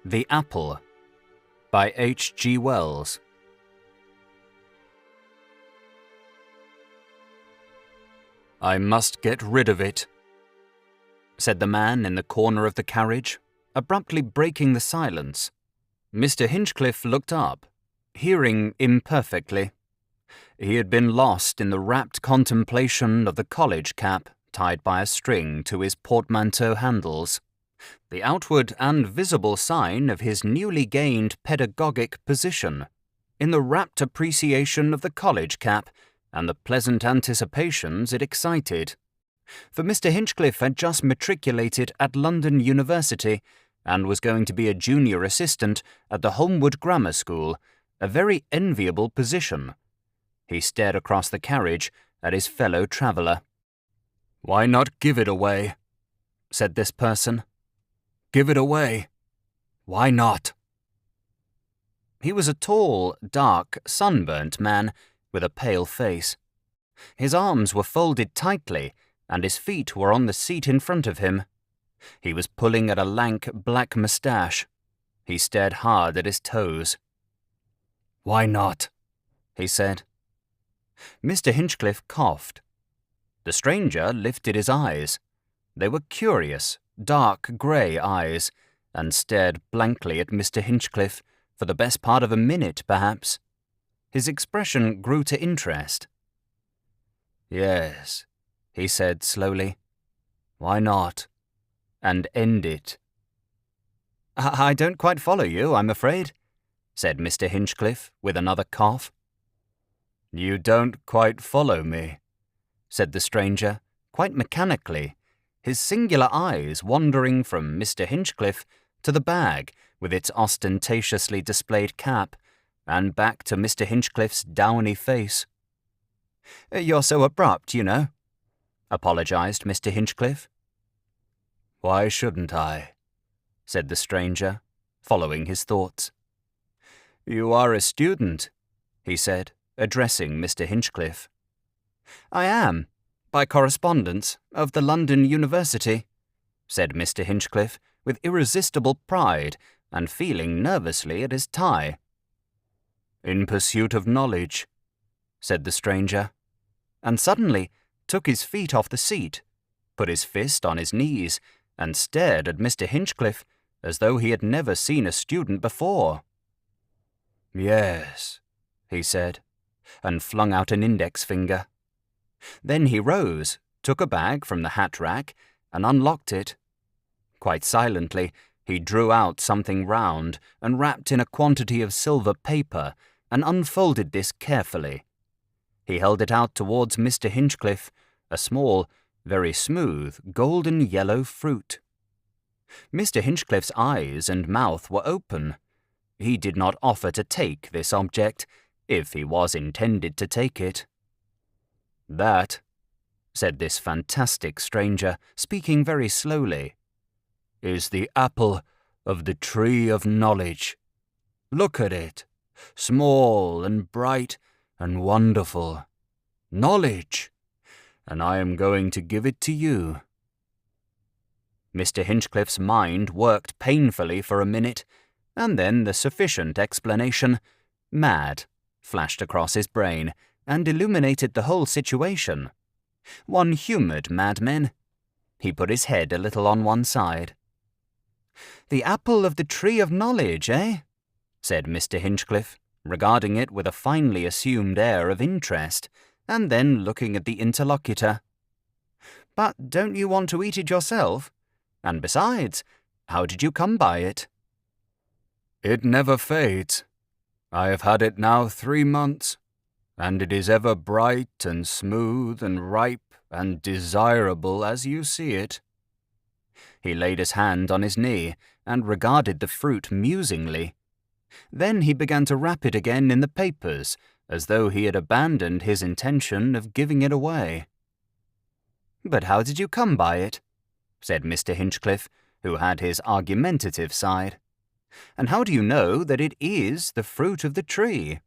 The Apple by H.G. Wells. "I must get rid of it," said the man in the corner of the carriage, abruptly breaking the silence. Mr. Hinchcliffe looked up, hearing imperfectly. He had been lost in the rapt contemplation of the college cap tied by a string to his portmanteau handles, the outward and visible sign of his newly gained pedagogic position, in the rapt appreciation of the college cap and the pleasant anticipations it excited. For Mr. Hinchcliffe had just matriculated at London University and was going to be a junior assistant at the Holmwood Grammar School, a very enviable position. He stared across the carriage at his fellow traveller. "Why not give it away?" said this person. "Give it away. Why not?" He was a tall, dark, sunburnt man with a pale face. His arms were folded tightly, and his feet were on the seat in front of him. He was pulling at a lank black moustache. He stared hard at his toes. "Why not?" he said. Mr. Hinchcliffe coughed. The stranger lifted his eyes. They were curious, dark grey eyes, and stared blankly at Mr. Hinchcliffe for the best part of a minute, perhaps. His expression grew to interest. "Yes," he said slowly. "Why not? And end it." "I don't quite follow you, I'm afraid," said Mr. Hinchcliffe with another cough. "You don't quite follow me," said the stranger, quite mechanically, his singular eyes wandering from Mr. Hinchcliffe to the bag with its ostentatiously displayed cap, and back to Mr. Hinchcliffe's downy face. "You're so abrupt, you know," apologized Mr. Hinchcliffe. "Why shouldn't I?" said the stranger, following his thoughts. "You are a student," he said, addressing Mr. Hinchcliffe. "I am, by correspondence, of the London University," said Mr. Hinchcliffe with irresistible pride and feeling nervously at his tie. "In pursuit of knowledge," said the stranger, and suddenly took his feet off the seat, put his fist on his knees, and stared at Mr. Hinchcliffe as though he had never seen a student before. "Yes," he said, and flung out an index finger. Then he rose, took a bag from the hat rack, and unlocked it. Quite silently, he drew out something round and wrapped in a quantity of silver paper, and unfolded this carefully. He held it out towards Mr. Hinchcliffe, a small, very smooth, golden yellow fruit. Mr. Hinchcliffe's eyes and mouth were open. He did not offer to take this object, if he was intended to take it. "That," said this fantastic stranger, speaking very slowly, "is the apple of the tree of knowledge. Look at it, small and bright and wonderful. Knowledge! And I am going to give it to you." Mr. Hinchcliffe's mind worked painfully for a minute, and then the sufficient explanation, "mad," flashed across his brain and illuminated the whole situation. One humoured madmen. He put his head a little on one side. "The apple of the tree of knowledge, eh?" said Mr. Hinchcliffe, regarding it with a finely assumed air of interest, and then looking at the interlocutor. "But don't you want to eat it yourself? And besides, how did you come by it?" "It never fades. I have had it now 3 months, and it is ever bright and smooth and ripe and desirable as you see it." He laid his hand on his knee and regarded the fruit musingly. Then he began to wrap it again in the papers, as though he had abandoned his intention of giving it away. "But how did you come by it?" said Mr. Hinchcliffe, who had his argumentative side. "And how do you know that it is the fruit of the tree?"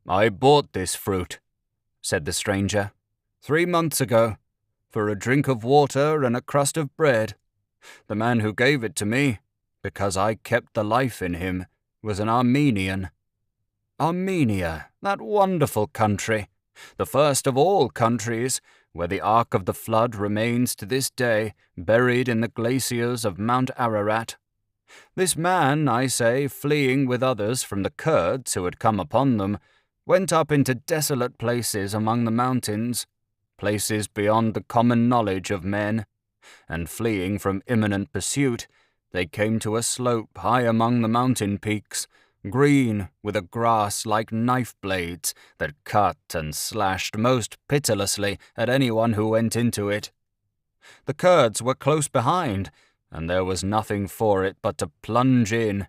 "I bought this fruit," said the stranger, 3 months ago, for a drink of water and a crust of bread. The man who gave it to me, because I kept the life in him, was an Armenian. Armenia, that wonderful country, the first of all countries, where the Ark of the Flood remains to this day, buried in the glaciers of Mount Ararat. This man, I say, fleeing with others from the Kurds who had come upon them, went up into desolate places among the mountains, places beyond the common knowledge of men, and fleeing from imminent pursuit, they came to a slope high among the mountain peaks, green with a grass like knife blades that cut and slashed most pitilessly at anyone who went into it. The Kurds were close behind, and there was nothing for it but to plunge in,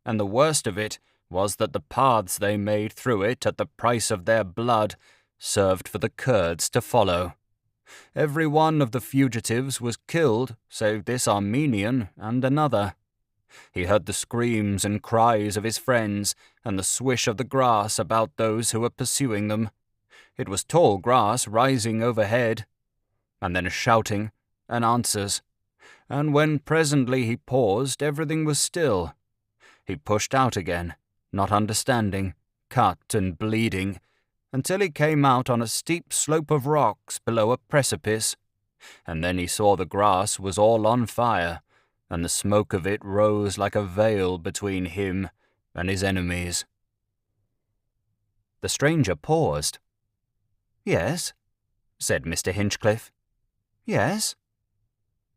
and the worst of it was that the paths they made through it at the price of their blood served for the Kurds to follow. Every one of the fugitives was killed, save this Armenian and another. He heard the screams and cries of his friends, and the swish of the grass about those who were pursuing them. It was tall grass rising overhead, and then a shouting and answers, and when presently he paused, everything was still. He pushed out again, not understanding, cut and bleeding, until he came out on a steep slope of rocks below a precipice, and then he saw the grass was all on fire, and the smoke of it rose like a veil between him and his enemies. The stranger paused. "Yes," said Mr. Hinchcliffe. "Yes."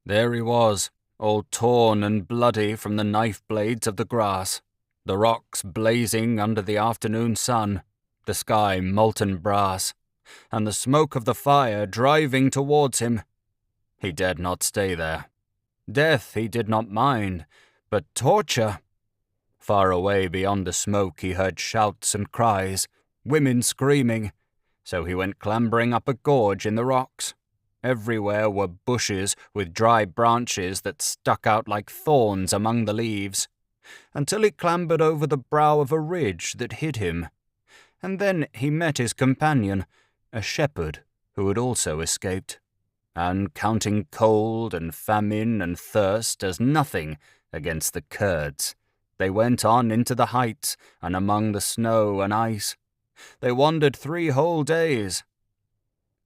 There he was, all torn and bloody from the knife blades of the grass, the rocks blazing under the afternoon sun, the sky molten brass, and the smoke of the fire driving towards him. He dared not stay there. Death he did not mind, but torture. Far away beyond the smoke he heard shouts and cries, women screaming, so he went clambering up a gorge in the rocks. Everywhere were bushes with dry branches that stuck out like thorns among the leaves, until he clambered over the brow of a ridge that hid him. And then he met his companion, a shepherd who had also escaped, and counting cold and famine and thirst as nothing against the Kurds, they went on into the heights and among the snow and ice. They wandered 3 whole days.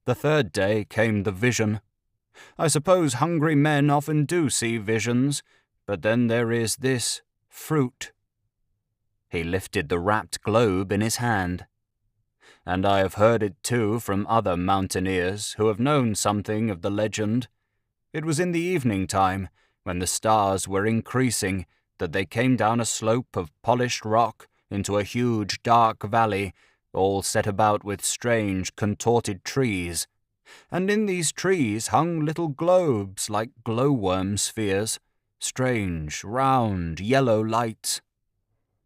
The 3rd day came the vision. I suppose hungry men often do see visions, but then there is this fruit. He lifted the wrapped globe in his hand. And I have heard it too from other mountaineers who have known something of the legend. It was in the evening time, when the stars were increasing, that they came down a slope of polished rock into a huge dark valley, all set about with strange contorted trees, and in these trees hung little globes like glowworm spheres, strange, round, yellow lights.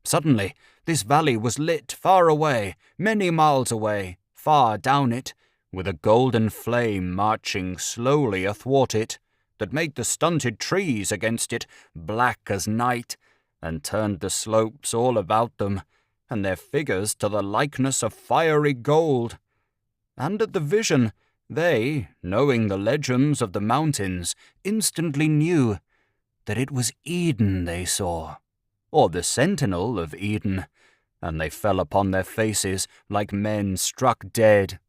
Suddenly, this valley was lit far away, many miles away, far down it, with a golden flame marching slowly athwart it, that made the stunted trees against it black as night, and turned the slopes all about them, and their figures to the likeness of fiery gold. And at the vision, they, knowing the legends of the mountains, instantly knew that it was Eden they saw, or the sentinel of Eden, and they fell upon their faces like men struck dead.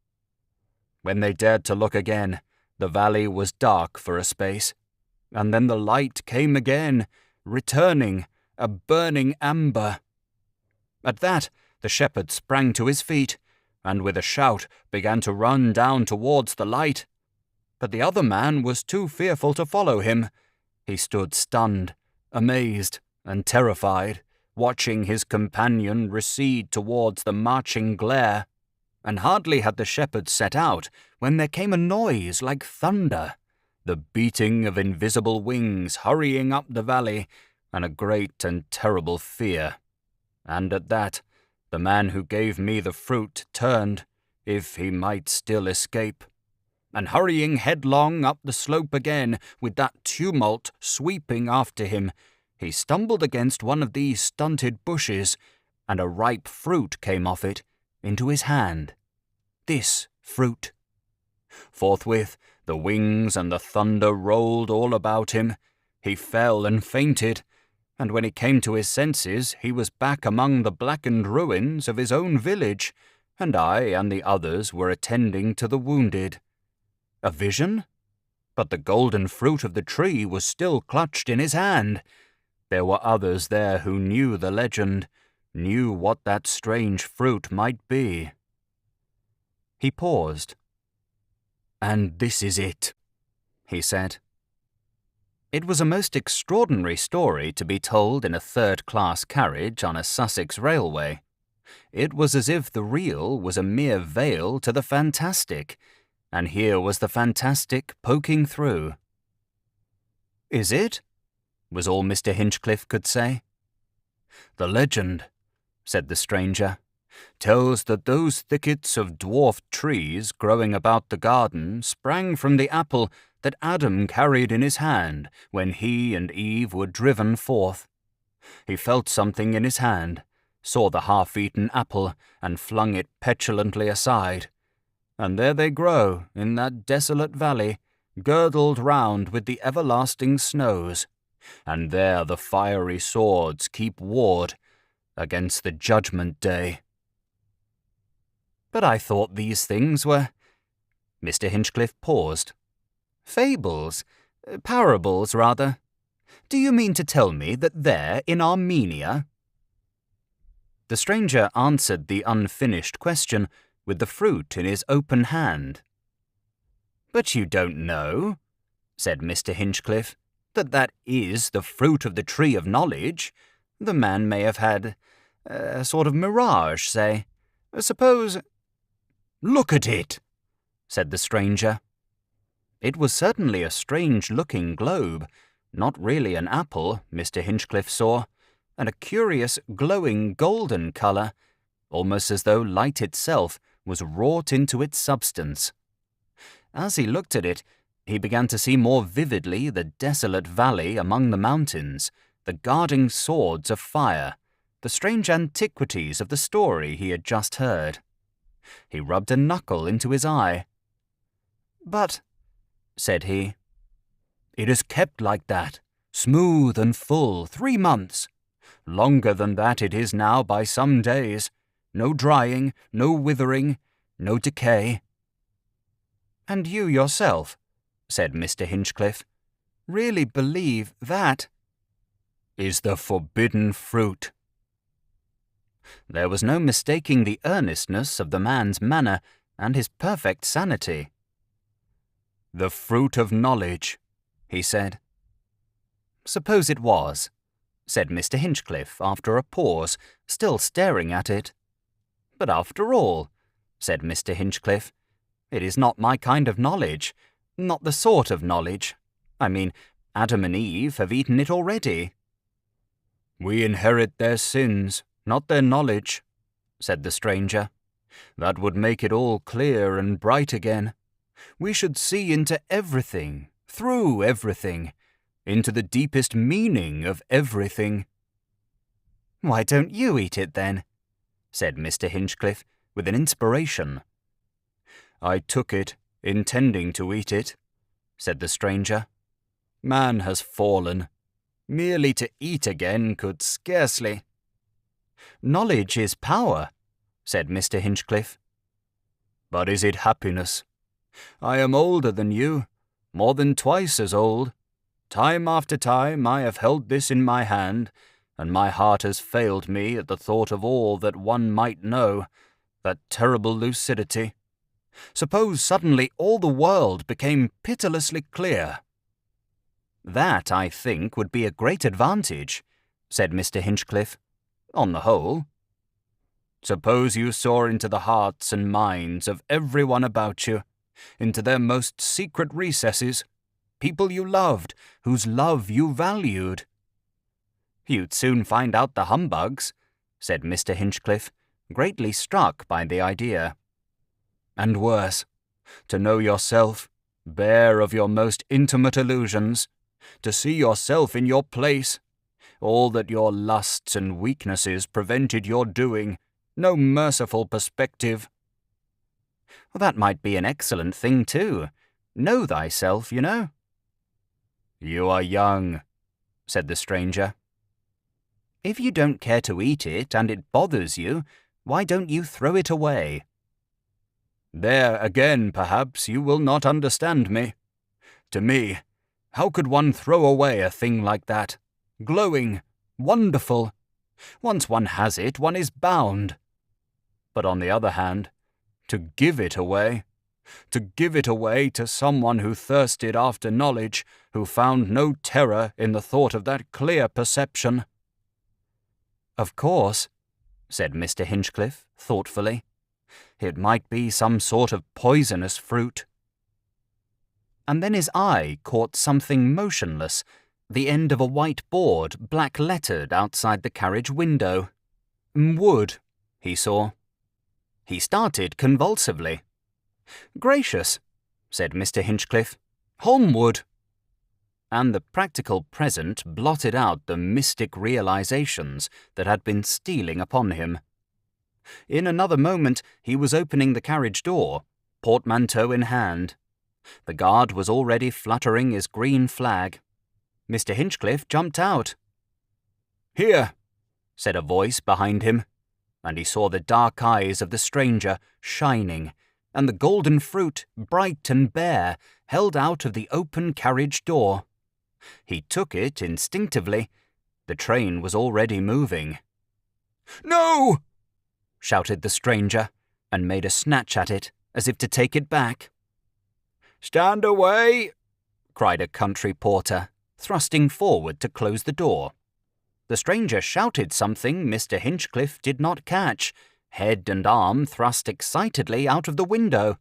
When they dared to look again, the valley was dark for a space, and then the light came again, returning, a burning amber. At that, the shepherd sprang to his feet, and with a shout began to run down towards the light. But the other man was too fearful to follow him. He stood stunned, amazed, and terrified, watching his companion recede towards the marching glare. And hardly had the shepherd set out when there came a noise like thunder, the beating of invisible wings hurrying up the valley, and a great and terrible fear. And at that, the man who gave me the fruit turned, if he might still escape, and hurrying headlong up the slope again, with that tumult sweeping after him, he stumbled against one of these stunted bushes, and a ripe fruit came off it into his hand. This fruit. Forthwith the wings and the thunder rolled all about him. He fell and fainted, and when he came to his senses he was back among the blackened ruins of his own village, and I and the others were attending to the wounded. A vision? But the golden fruit of the tree was still clutched in his hand. There were others there who knew the legend, knew what that strange fruit might be. He paused. "And this is it," he said. It was a most extraordinary story to be told in a third-class carriage on a Sussex railway. It was as if the real was a mere veil to the fantastic, and here was the fantastic poking through. "Is it?" was all Mr. Hinchcliffe could say. "The legend," said the stranger, "tells that those thickets of dwarfed trees growing about the garden sprang from the apple that Adam carried in his hand when he and Eve were driven forth. He felt something in his hand, saw the half-eaten apple, and flung it petulantly aside. And there they grow in that desolate valley, girdled round with the everlasting snows, and there the fiery swords keep ward against the judgment day." "But I thought these things were—" Mr. Hinchcliffe paused. "Fables, parables, rather. Do you mean to tell me that there, in Armenia—" The stranger answered the unfinished question with the fruit in his open hand. "But you don't know," said Mr. Hinchcliffe, "that that is the fruit of the tree of knowledge. The man may have had a sort of mirage, say. Suppose—" "Look at it," said the stranger. It was certainly a strange-looking globe, not really an apple, Mr. Hinchcliffe saw, and a curious glowing golden colour, almost as though light itself was wrought into its substance. As he looked at it, he began to see more vividly the desolate valley among the mountains, the guarding swords of fire, the strange antiquities of the story he had just heard. He rubbed a knuckle into his eye. "But," said he, "it is kept like that, smooth and full, 3 months. Longer than that it is now by some days. No drying, no withering, no decay." "And you yourself," said Mr. Hinchcliffe, "really believe that—" "Is the forbidden fruit." There was no mistaking the earnestness of the man's manner and his perfect sanity. "The fruit of knowledge," he said. "Suppose it was," said Mr. Hinchcliffe after a pause, still staring at it. "But after all," said Mr. Hinchcliffe, "it is not my kind of knowledge, not the sort of knowledge. I mean, Adam and Eve have eaten it already." "We inherit their sins, not their knowledge," said the stranger. "That would make it all clear and bright again. We should see into everything, through everything, into the deepest meaning of everything." "Why don't you eat it, then?" said Mr. Hinchcliffe, with an inspiration. "I took it, intending to eat it," said the stranger. "Man has fallen. Merely to eat again could scarcely—" "Knowledge is power," said Mr. Hinchcliffe. "But is it happiness? I am older than you, more than twice as old. Time after time I have held this in my hand, and my heart has failed me at the thought of all that one might know, that terrible lucidity. Suppose suddenly all the world became pitilessly clear." "That, I think, would be a great advantage," said Mr. Hinchcliffe, "on the whole." "Suppose you saw into the hearts and minds of everyone about you, into their most secret recesses, people you loved, whose love you valued." "You'd soon find out the humbugs," said Mr. Hinchcliffe, greatly struck by the idea. "And worse, to know yourself, bare of your most intimate illusions, to see yourself in your place, all that your lusts and weaknesses prevented your doing, no merciful perspective." "That might be an excellent thing, too. Know thyself, you know." "You are young," said the stranger. If you don't care to eat it and it bothers you, why don't you throw it away?" "There again, perhaps, you will not understand me. To me, how could one throw away a thing like that? Glowing, wonderful. Once one has it, one is bound. But on the other hand, to give it away to someone who thirsted after knowledge, who found no terror in the thought of that clear perception." "Of course," said Mr. Hinchcliffe thoughtfully, "it might be some sort of poisonous fruit." And then his eye caught something motionless, the end of a white board black-lettered outside the carriage window. "Wood," he saw. He started convulsively. "Gracious," said Mr. Hinchcliffe, "Holmwood!" And the practical present blotted out the mystic realizations that had been stealing upon him. In another moment he was opening the carriage door, portmanteau in hand. The guard was already fluttering his green flag. Mr. Hinchcliffe jumped out. "Here," said a voice behind him, and he saw the dark eyes of the stranger shining, and the golden fruit, bright and bare, held out of the open carriage door. He took it instinctively. The train was already moving. "No!" shouted the stranger, and made a snatch at it, as if to take it back. "Stand away!" cried a country porter, thrusting forward to close the door. The stranger shouted something Mr. Hinchcliffe did not catch, head and arm thrust excitedly out of the window,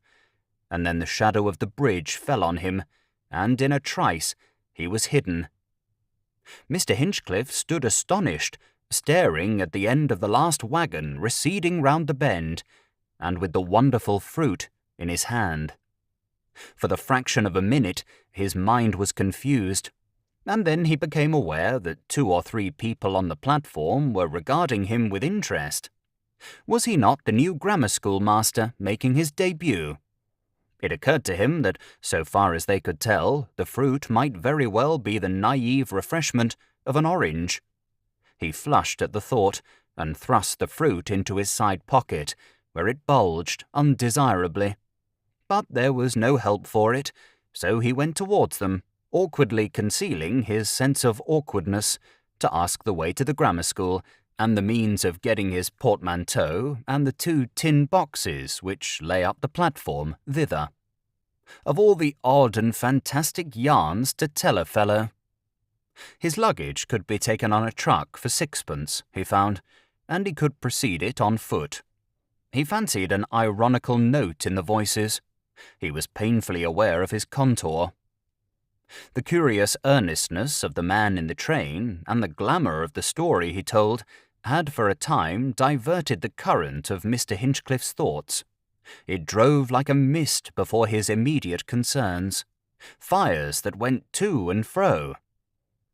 and then the shadow of the bridge fell on him, and in a trice he was hidden. Mr. Hinchcliffe stood astonished, staring at the end of the last wagon receding round the bend, and with the wonderful fruit in his hand. For the fraction of a minute his mind was confused, and then he became aware that 2 or 3 people on the platform were regarding him with interest. Was he not the new grammar school master making his debut? It occurred to him that, so far as they could tell, the fruit might very well be the naive refreshment of an orange. He flushed at the thought, and thrust the fruit into his side pocket, where it bulged undesirably. But there was no help for it, so he went towards them, awkwardly concealing his sense of awkwardness, to ask the way to the grammar school, and the means of getting his portmanteau and the 2 tin boxes which lay up the platform thither. Of all the odd and fantastic yarns to tell a fellow! His luggage could be taken on a truck for 6pence, he found, and he could proceed it on foot. He fancied an ironical note in the voices. He was painfully aware of his contour. The curious earnestness of the man in the train and the glamour of the story he told had for a time diverted the current of Mr. Hinchcliffe's thoughts. It drove like a mist before his immediate concerns, fires that went to and fro.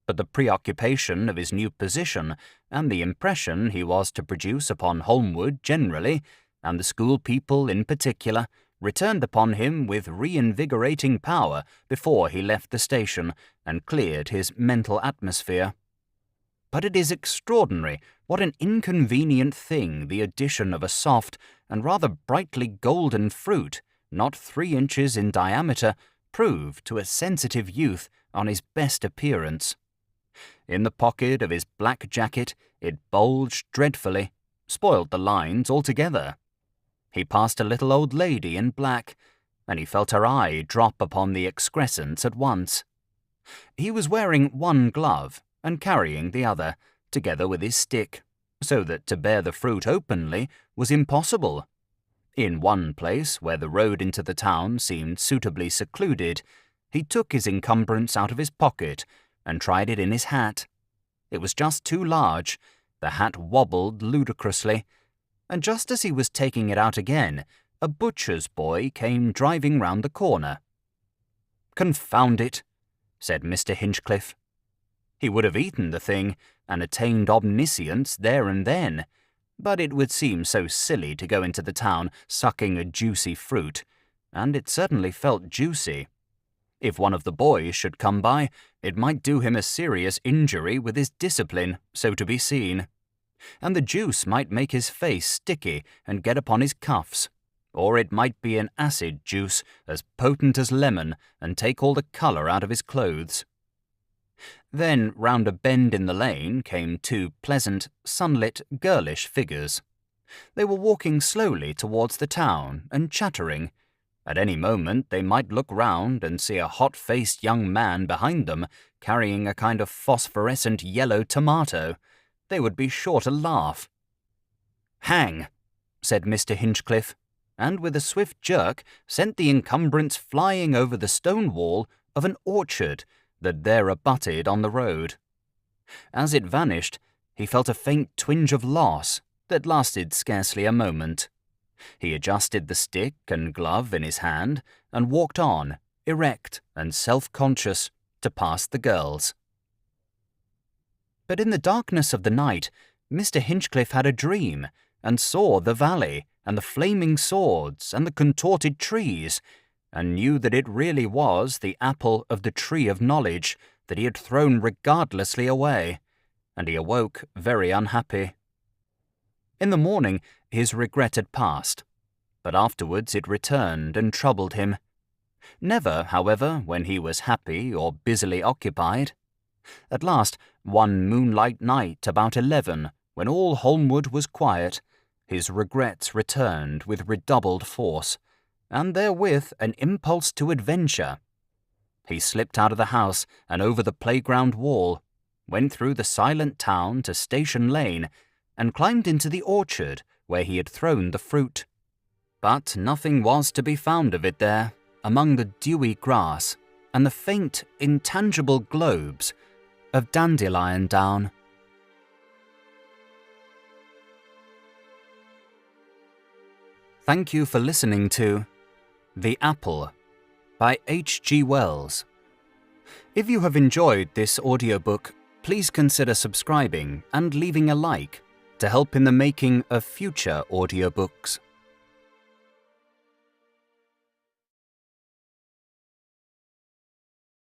But the preoccupation of his new position and the impression he was to produce upon Holmwood generally, and the school people in particular, returned upon him with reinvigorating power before he left the station and cleared his mental atmosphere. But it is extraordinary what an inconvenient thing the addition of a soft and rather brightly golden fruit, not 3 inches in diameter, proved to a sensitive youth on his best appearance. In the pocket of his black jacket it bulged dreadfully, spoiled the lines altogether. He passed a little old lady in black, and he felt her eye drop upon the excrescence at once. He was wearing one glove and carrying the other, together with his stick, so that to bear the fruit openly was impossible. In one place, where the road into the town seemed suitably secluded, he took his encumbrance out of his pocket and tried it in his hat. It was just too large. The hat wobbled ludicrously, and just as he was taking it out again, a butcher's boy came driving round the corner. "Confound it," said Mr. Hinchcliffe. He would have eaten the thing and attained omniscience there and then, but it would seem so silly to go into the town sucking a juicy fruit, and it certainly felt juicy. If one of the boys should come by, it might do him a serious injury with his discipline, so to be seen. And the juice might make his face sticky and get upon his cuffs, or it might be an acid juice as potent as lemon and take all the colour out of his clothes. Then round a bend in the lane came two pleasant, sunlit, girlish figures. They were walking slowly towards the town and chattering. At any moment they might look round and see a hot-faced young man behind them carrying a kind of phosphorescent yellow tomato. They would be sure to laugh. "Hang!" said Mr. Hinchcliffe, and with a swift jerk sent the encumbrance flying over the stone wall of an orchard that there abutted on the road. As it vanished, he felt a faint twinge of loss that lasted scarcely a moment. He adjusted the stick and glove in his hand and walked on, erect and self-conscious, to pass the girls. But in the darkness of the night, Mr. Hinchcliffe had a dream and saw the valley and the flaming swords and the contorted trees, and knew that it really was the apple of the tree of knowledge that he had thrown regardlessly away, and he awoke very unhappy. In the morning his regret had passed, but afterwards it returned and troubled him. Never, however, when he was happy or busily occupied. At last, one moonlight night about 11, when all Holmwood was quiet, his regrets returned with redoubled force, and therewith an impulse to adventure. He slipped out of the house and over the playground wall, went through the silent town to Station Lane, and climbed into the orchard where he had thrown the fruit. But nothing was to be found of it there, among the dewy grass and the faint, intangible globes of dandelion down. Thank you for listening to The Apple by H.G. Wells. If you have enjoyed this audiobook, please consider subscribing and leaving a like to help in the making of future audiobooks.